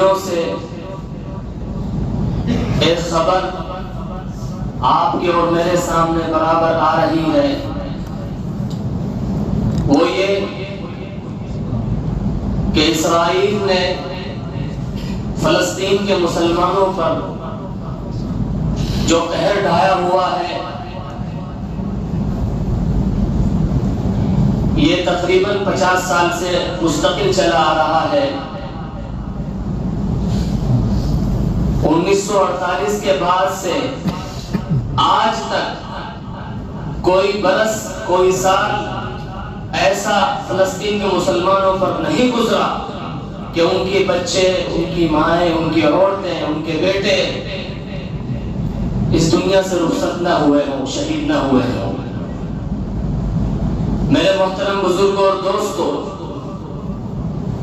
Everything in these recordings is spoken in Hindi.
दिनों से एक खबर आपके और मेरे सामने बराबर आ रही है, वो ये कि इस्राईल ने फलस्तीन के मुसलमानों पर जो कहर ढाया हुआ है, ये तकरीबन 50 साल से मुस्तकिल चला आ रहा है। 1948 के बाद से आज तक कोई बरस कोई साल ऐसा फलस्तीन के मुसलमानों पर नहीं गुजरा कि उनके बच्चे, उनकी माएं, उनकी औरतें, उनके बेटे इस दुनिया से रुखसत ना हुए हों, शहीद ना हुए हों। मेरे मोहतरम बुजुर्गों और दोस्तों,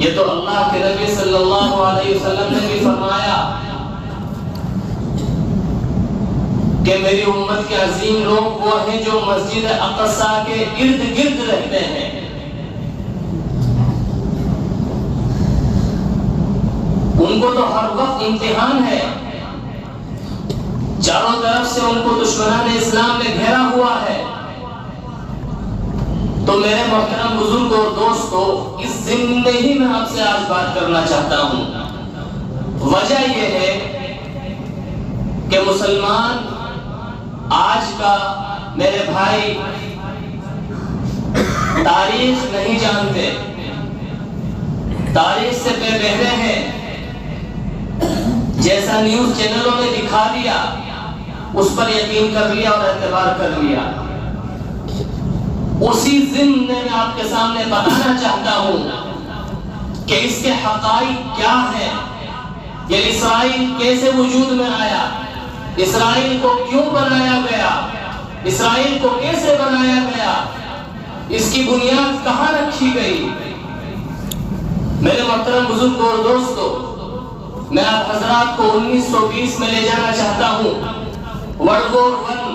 ये तो अल्लाह के नबी सल्लल्लाहु अलैहि वसल्लम ने भी फरमाया कि मेरी उम्मत के अजीम लोग वो हैं जो मस्जिद अक़सा के इर्द गिर्द रहते हैं। उनको तो हर वक्त इम्तिहान है, चारों तरफ से उनको दुश्मनान इस्लाम ने घेरा हुआ है। तो मेरे मोहतरम बुजुर्गों और दोस्तों, इस ज़िम्न में ही मैं आपसे आज बात करना चाहता हूं। वजह यह है कि मुसलमान आज का मेरे भाई तारीख नहीं जानते, तारीख से बेबहरे हैं। जैसा न्यूज चैनलों ने दिखा दिया उस पर यकीन कर लिया और एतबार कर लिया। उसी ज़िम्न में मैं आपके सामने बताना चाहता हूं कि इसके हक़ाइक़ क्या है, ये इस्राईल कैसे वजूद में आया, इस्राईल को क्यों बनाया गया, इस्राईल को कैसे बनाया गया, इसकी बुनियाद कहां रखी गई। मेरे मोहतरम बुजुर्गों और दोस्तों, मैं आप हजरात को 1920 में ले जाना चाहता हूं। वर्ल्ड वॉर 1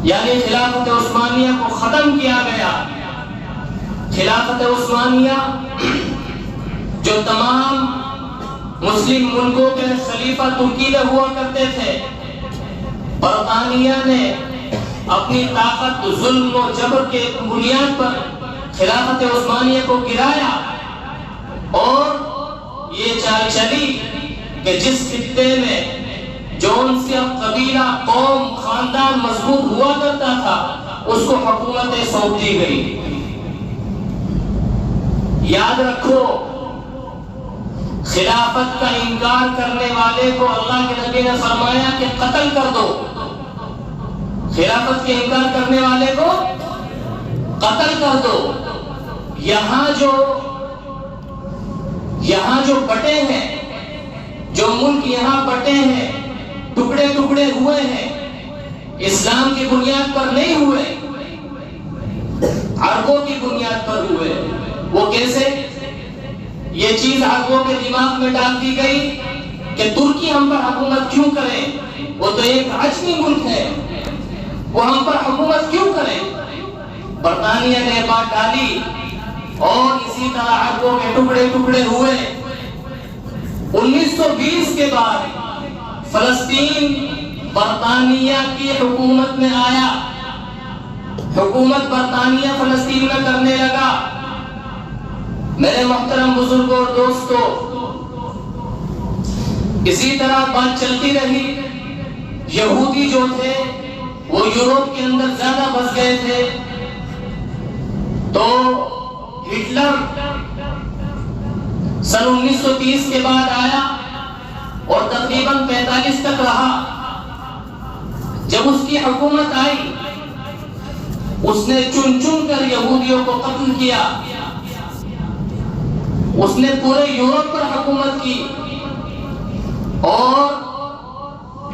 यानी खिलाफत उस्मानिया को खत्म किया गया। खिलाफत उस्मानिया जो तमाम मुस्लिम मुल्कों के खलीफा तुर्की में हुआ करते थे, बरतानिया ने अपनी ताकत, जुल्म और जबर के बुनियाद पर खिलाफत उस्मानिया को गिराया और ये चाल चली कि जिस खित्ते में जौन से कबीला, कौम, खानदान मजबूत हुआ करता था, उसको हुकूमतें सौंप दी गई। याद रखो, खिलाफत का इनकार करने वाले को अल्लाह के नबी ने फरमाया कि कत्ल कर दो। खिलाफत के इनकार करने वाले को कत्ल कर दो। यहाँ जो बटे हैं, जो मुल्क यहाँ बटे हैं, टुकड़े टुकड़े हुए हैं, इस्लाम की बुनियाद पर नहीं हुए, अरबों की बुनियाद पर हुए। वो कैसे? ये चीज अरबों के दिमाग में डाल दी गई कि तुर्की हम पर हुकूमत क्यों करे, वो तो एक आजमी मुल्क है, वो हम पर हुकूमत क्यों करे। बरतानिया ने बात डाली और इसी तरह अरबों के टुकड़े टुकड़े हुए। 1920 के बाद फलस्तीन बरतानिया की हुकूमत में आया। हुकूमत बरतानिया फलस्तीन में करने लगा। मेरे मोहतरम बुजुर्गों और दोस्तों, इसी तरह बात चलती रही। यहूदी जो थे वो यूरोप के अंदर ज्यादा बस गए थे, तो हिटलर सन 1930 के बाद आया और तकरीबन 45 तक रहा। जब उसकी हुकूमत आई, उसने चुन चुन कर यहूदियों को कत्ल किया। उसने पूरे यूरोप पर हुकूमत की और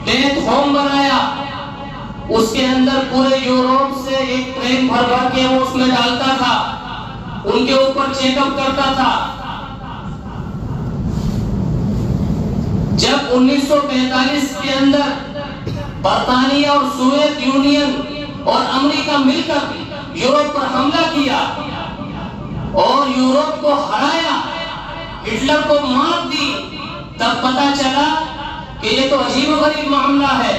डेथ होम बनाया। उसके अंदर पूरे यूरोप से एक ट्रेन भर भर के वो उसमें डालता था, उनके ऊपर चेकअप करता था। जब 1945 के अंदर बरतानिया और सोवियत यूनियन और अमेरिका मिलकर यूरोप पर हमला किया और यूरोप को हराया, हिटलर को मार दी, तब पता चला कि ये तो अजीब-ओ-गरीब मामला है।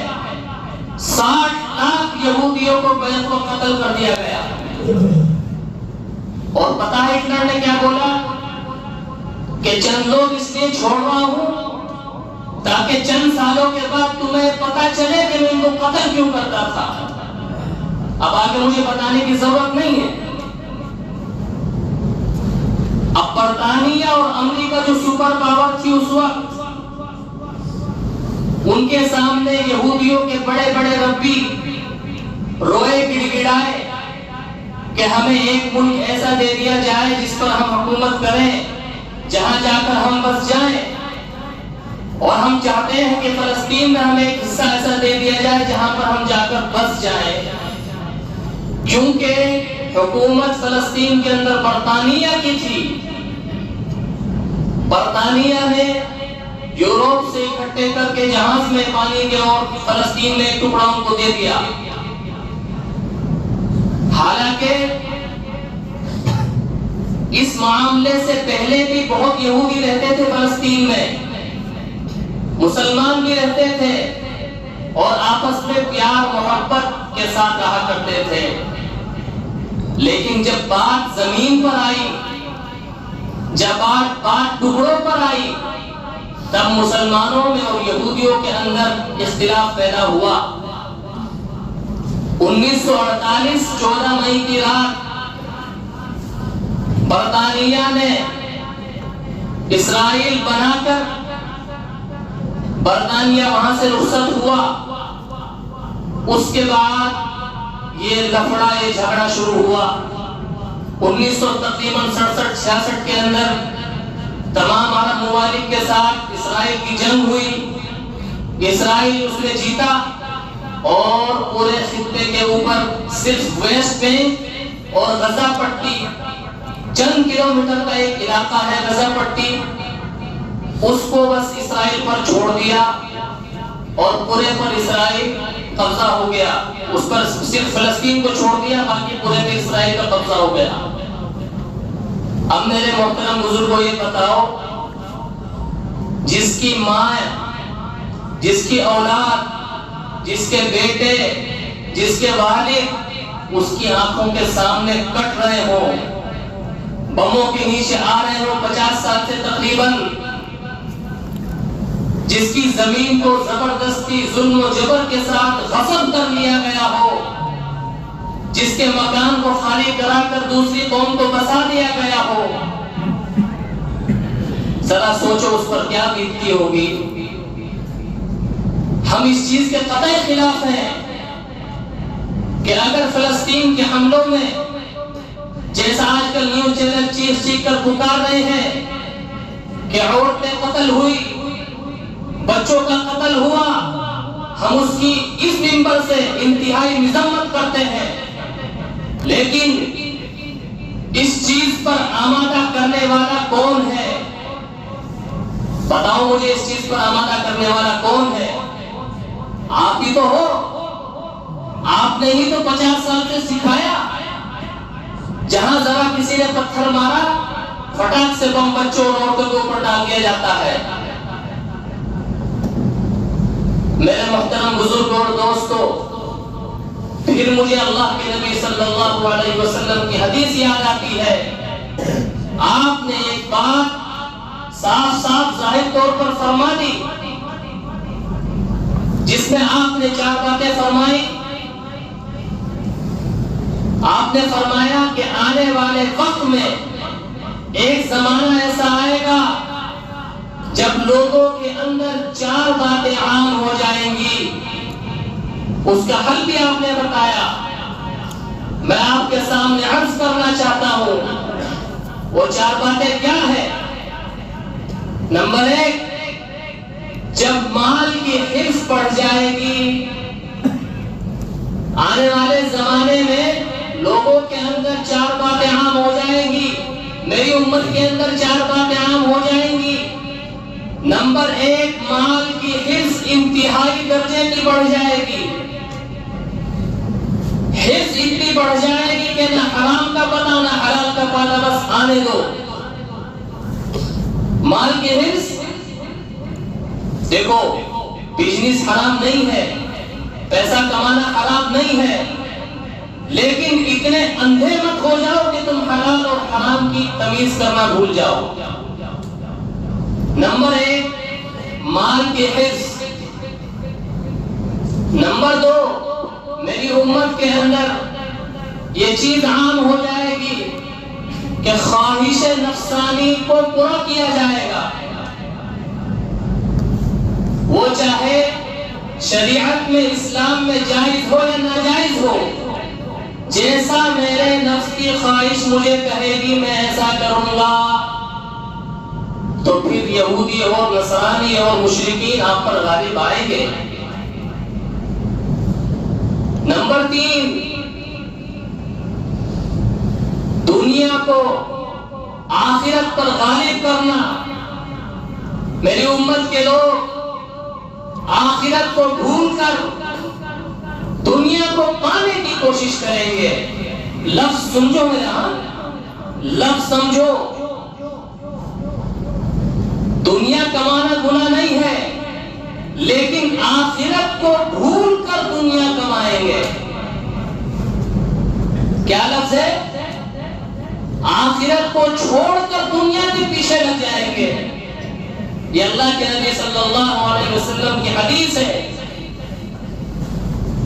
60 लाख यहूदियों को बैत को कत्ल कर दिया गया। और पता है हिटलर ने क्या बोला कि चंद लोग इसलिए छोड़ रहा हूं ताकि चंद सालों के बाद तुम्हें पता चले कि मैं इनको कत्ल क्यों करता था। अब आगे मुझे बताने की जरूरत नहीं है। अब बर्तानिया और अमेरिका जो सुपर पावर थी उस वक्त, उनके सामने यहूदियों के बड़े बड़े रब्बी रोए गिड़गिड़ाए कि हमें एक मुल्क ऐसा दे दिया जाए जिस पर हम हुकूमत करें, जहां जाकर हम बस जाएं। और हम चाहते हैं कि फलस्तीन में हमें एक हिस्सा ऐसा दे दिया जाए जहां पर हम जाकर बस जाएं, क्योंकि हुकूमत फलस्तीन के अंदर बर्तानिया की थी। बर्तानिया ने यूरोप से इकट्ठे करके जहाज में पानी के और फलस्तीन में एक टुकड़ा उनको दे दिया। हालांकि इस मामले से पहले भी बहुत यहूदी रहते थे फलस्तीन में, मुसलमान भी रहते थे और आपस में प्यार मोहब्बत के साथ रहा करते थे। लेकिन जब बात जमीन पर आई, जब बात टुकड़ों पर आई, तब मुसलमानों में और यहूदियों के अंदर इख्तिलाफ पैदा हुआ। 1948 14 मई की रात बर्तानिया ने इस्राइल बनाकर बर्तानिया वहां से रुखसत हुआ। उसके बाद ये लफड़ा, ये झगड़ा शुरू हुआ। 1967-66 के अंदर तमाम अरब ममालिक के साथ इस्राइल की जंग हुई। इस्राइल उसने जीता और पूरे खित्ते के ऊपर सिर्फ वेस्ट बैंक और गजा पट्टी, चंद किलोमीटर का एक इलाका है गजा पट्टी, उसको बस इस्राइल पर छोड़ दिया और पूरे पर इस्राइल कब्जा हो गया। उस पर सिर्फ फलस्तीन को छोड़ दिया, बाकी पूरे पे इस्राइल का कब्जा हो गया। अब मेरे मोहतरम बुजुर्गों, ये बताओ, जिसकी माँ, जिसकी औलाद, जिसके बेटे, जिसके वालिद उसकी आंखों के सामने कट रहे हो, बमों के नीचे आ रहे हो 50 साल से तकरीबन, जिसकी जमीन को जबरदस्ती जुल्म और जबर के साथ गस्ब कर लिया गया हो, जिसके मकान को खाली कराकर दूसरी कौम को बसा दिया गया हो, जरा सोचो उस पर क्या बीतती होगी। हम इस चीज के कतई खिलाफ हैं कि अगर फलस्तीन के हमलों में, जैसा आजकल न्यूज चैनल चीख चीख कर पुकार रहे हैं कि औरतें कत्ल हुई, बच्चों का कत्ल हुआ, हम उसकी इस मिंबर से इंतहाई मजम्मत करते हैं, लेकिन इस चीज पर आमादा करने वाला कौन है? बताओ मुझे, इस चीज पर आमादा करने वाला कौन है? आप ही तो हो। आपने ही तो 50 साल से सिखाया। जहां जरा किसी ने पत्थर मारा, फटाक से बम बच्चों और औरतों के ऊपर डाल दिया जाता है। मेरे मोहतरम बुजुर्ग और दोस्तों, फिर मुझे अल्लाह के नबी सल्लल्लाहु अलैहि वसल्लम की हदीस याद आती है। आपने एक बात साफ साफ जाहिर तौर पर फरमा दी, जिसमें आपने 4 बातें फरमाई। आपने फरमाया कि आने वाले वक्त में एक जमाना ऐसा आएगा जब लोगों के अंदर 4 बातें आम हो जाएंगी। उसका हल भी आपने बताया। मैं आपके सामने अर्ज करना चाहता हूं, वो 4 बातें क्या है? नंबर 1, जब माल की हिफ्ज बढ़ जाएगी। आने वाले जमाने में लोगों के अंदर 4 बातें आम हो जाएंगी। मेरी उम्मत के अंदर 4 बातें आम हो जाएंगी। नंबर 1, माल की हिफ्ज इंतहाई दर्जे की बढ़ जाएगी। हिफ्ज इतनी बढ़ जाएगी कि ना हराम का पता ना हलाल का पता, बस आने दो। माल के हिर्स, देखो बिजनेस हराम नहीं है, पैसा कमाना हराम नहीं है, लेकिन इतने अंधे मत हो जाओ कि तुम हलाल और हराम की तमीज करना भूल जाओ। नंबर 1 माल के हिर्स। नंबर 2 मेरी उम्मत के अंदर ये चीज आम हो जाएगी कि ख्वाहिश नफ्सानी को पूरा किया जाएगा, वो चाहे शरीयत में इस्लाम में जायज हो या नाजायज हो, जैसा मेरे नफ्स की ख्वाहिश मुझे कहेगी मैं ऐसा करूंगा। तो फिर यहूदी और नसरानी और मुशरिकीन आप पर गालिब आएंगे। नंबर 3 दुनिया को आखिरत पर गालिब करना। मेरी उम्मत के लोग आखिरत को भूलकर दुनिया को पाने की कोशिश करेंगे। लफ्ज समझो मेरा, लफ्ज समझो। दुनिया कमाना गुनाह नहीं है, लेकिन आखिरत को भूलकर दुनिया कमाएंगे। क्या लफ्ज है? आखिरत को छोड़कर दुनिया के पीछे लग जाएंगे। ये अल्लाह के नबी सल्लल्लाहु अलैहि वसल्लम की हदीस है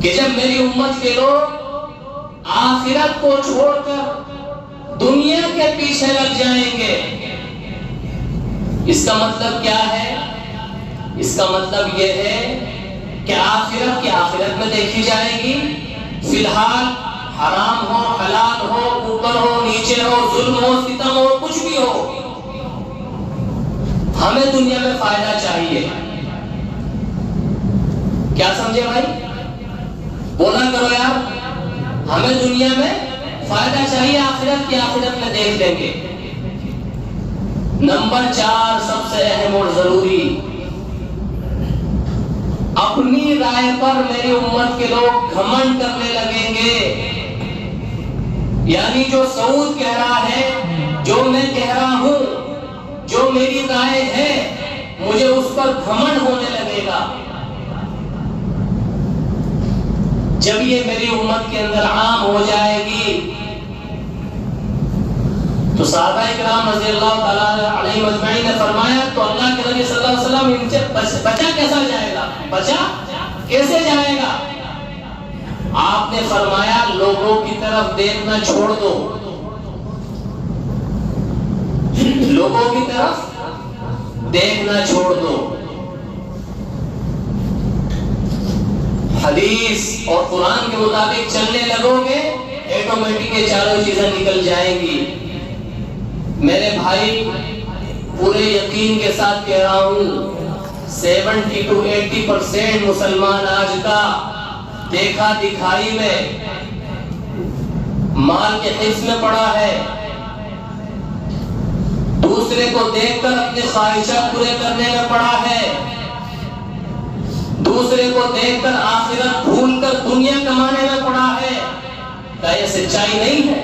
कि जब मेरी उम्मत के लोग आखिरत को छोड़कर दुनिया के पीछे लग जाएंगे, इसका मतलब क्या है? इसका मतलब यह है कि आखिरत की आखिरत में देखी जाएगी। फिलहाल हराम हो, हलाल हो, ऊपर हो, नीचे हो, जुल्म हो, सितम हो, कुछ भी हो, हमें दुनिया में फायदा चाहिए। क्या समझे भाई? बोला करो यार, हमें दुनिया में फायदा चाहिए, आखिरत की आखिरत में देख लेंगे। नंबर 4 सबसे अहम और जरूरी, अपनी राय पर मेरी उम्मत के लोग घमंड करने लगेंगे। यानी जो सऊद कह रहा है, जो मैं कह रहा हूं, जो मेरी राय है, मुझे उस पर घमंड होने लगेगा। जब ये मेरी उम्मत के अंदर आम हो जाएगी तो सहाबाए किराम रज़ियल्लाहु ताला अलैहिम अजमईन ने फरमाया, तो अल्लाह के नबी सल्लल्लाहु अलैहि वसल्लम इनसे बचा कैसा जाएगा? बचा कैसे जाएगा? आपने फरमाया लोगों की तरफ देखना छोड़ दो, लोगों की तरफ देखना छोड़ दो। हदीस और कुरान के मुताबिक चलने लगोगे, ऑटोमेटिक ये चारों चीजें निकल जाएंगी। मेरे भाई पूरे यकीन के साथ कह रहा हूं, 70 to 80% मुसलमान आज का देखा दिखाई में, माल के हिस्से में पड़ा है। दूसरे को देखकर अपनी ख्वाहिशात पूरे करने में पड़ा है। दूसरे को देखकर आखिरत भूलकर दुनिया कमाने में पड़ा है। क्या यह सच्चाई नहीं है?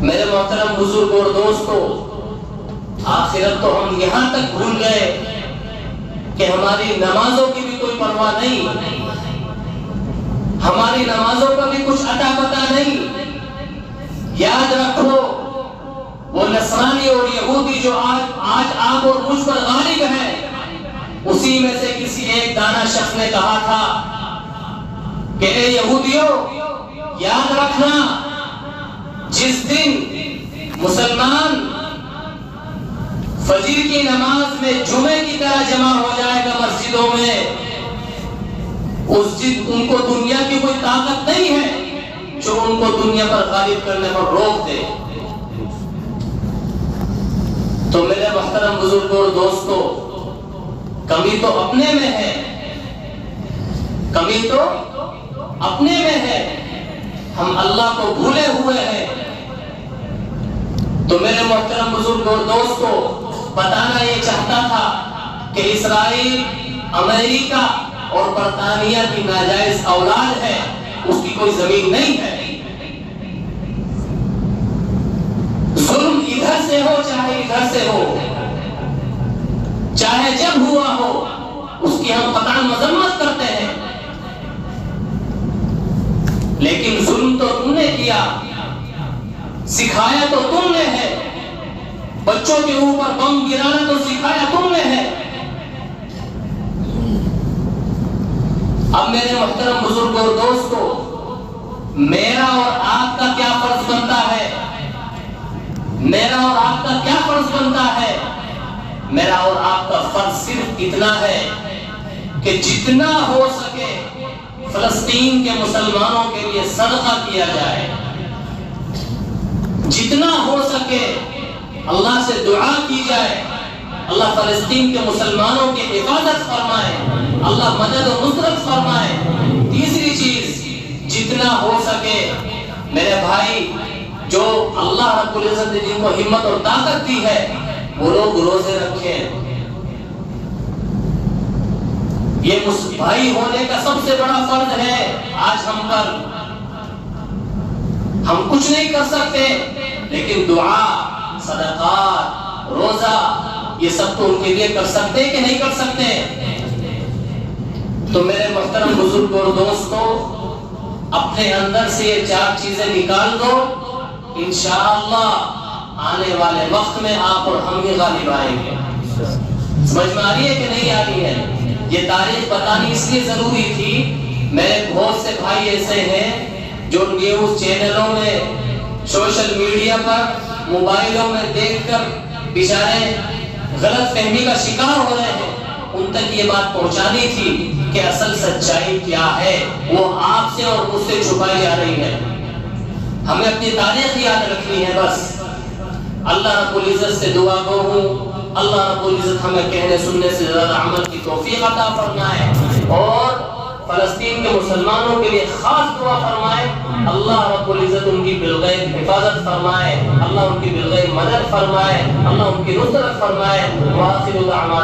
मेरे मोहतरम बुजुर्ग और दोस्तों, आखिरत तो हम यहां तक भूल गए कि हमारी नमाजों की भी कोई परवाह नहीं, हमारी नमाजों का भी कुछ अता पता नहीं। याद रखो, वो नसरानी और यहूदी जो आज आप और मुझ पर गालिब है, उसी में से किसी एक दाना शख्स ने कहा था कि ए यहूदियों, याद रखना, जिस दिन मुसलमान फजर की नमाज में जुमे की तरह जमा हो जाएगा मस्जिदों में, उस दिन उनको दुनिया की कोई ताकत नहीं है जो उनको दुनिया पर गालिब करने पर रोक दे। तो मेरे मोहतरम बुजुर्गों और दोस्तों, कमी तो अपने में है, कमी तो अपने में है। हम अल्लाह को भूले हुए हैं। तो मेरे मोहतरम बुजुर्ग और दोस्तों, बताना ये चाहता था कि इस्राइल, अमेरिका और बरतानिया की नाजायज औलाद है, उसकी कोई जमीन नहीं है। से हो चाहे इधर से हो, चाहे जब हुआ हो, उसकी हम कतई मजम्मत करते हैं। लेकिन जुल्म तो तुमने किया, सिखाया तो तुमने है, बच्चों के ऊपर बम गिराना तो सिखाया तुमने है। अब मेरे मोहतरम बुजुर्ग और दोस्तों, मेरा और आपका क्या फर्ज बनता है? मेरा और आपका क्या फर्ज बनता है? मेरा और आपका फर्ज सिर्फ इतना है कि जितना हो सके फलस्तीन के मुसलमानों के लिए सदका किया जाए, जितना हो सके अल्लाह से दुआ की जाए, अल्लाह फलस्तीन के मुसलमानों की हिफाजत फरमाए, अल्लाह मदद और नुसरत फरमाए। तीसरी चीज, जितना हो सके मेरे भाई, जो अल्लाह रब्बुल इज्जत ने जिनको हिम्मत और ताकत दी है, वो लोग रोजे रखें। ये भाई होने का सबसे बड़ा फर्ज है आज हम पर। हम कुछ नहीं कर सकते, लेकिन दुआ, सदकात, रोजा, ये सब तो उनके लिए कर सकते हैं कि नहीं कर सकते? तो मेरे मोहतरम बुजुर्ग और दोस्तों, अपने अंदर से ये 4 चीजें निकाल दो, इंशाअल्लाह आने वाले वक्त में आप और हम ही गालिब आएंगे। समझ में आ रही है कि नहीं आ रही है? ये तारीख बतानी इसलिए जरूरी थी। मेरे बहुत से भाई ऐसे हैं जो न्यूज चैनलों में, सोशल मीडिया पर, मोबाइलों में देखकर बेचारे गलत फहमी का शिकार हो रहे हैं। उन तक ये बात पहुंचानी थी कि असल सच्चाई क्या है, वो आपसे और मुझसे छुपाई जा रही है। हमें अपनी तारीख याद रखनी है बस। अल्लाह रब्बुल इज्जत से दुआ गो हूँ, अल्लाह रब्बुल इज्जत हमें कहने सुनने से ज्यादा अमल की तौफीक अता फरमाए और फलस्तीन के मुसलमानों के लिए खास दुआ फरमाए। अल्लाह रब्बुल इज्जत उनकी बिलगैब हिफाजत फरमाए, अल्लाह उनकी बिलगैब मदद फरमाए, अल्लाह उनकी नुसरत फरमाए।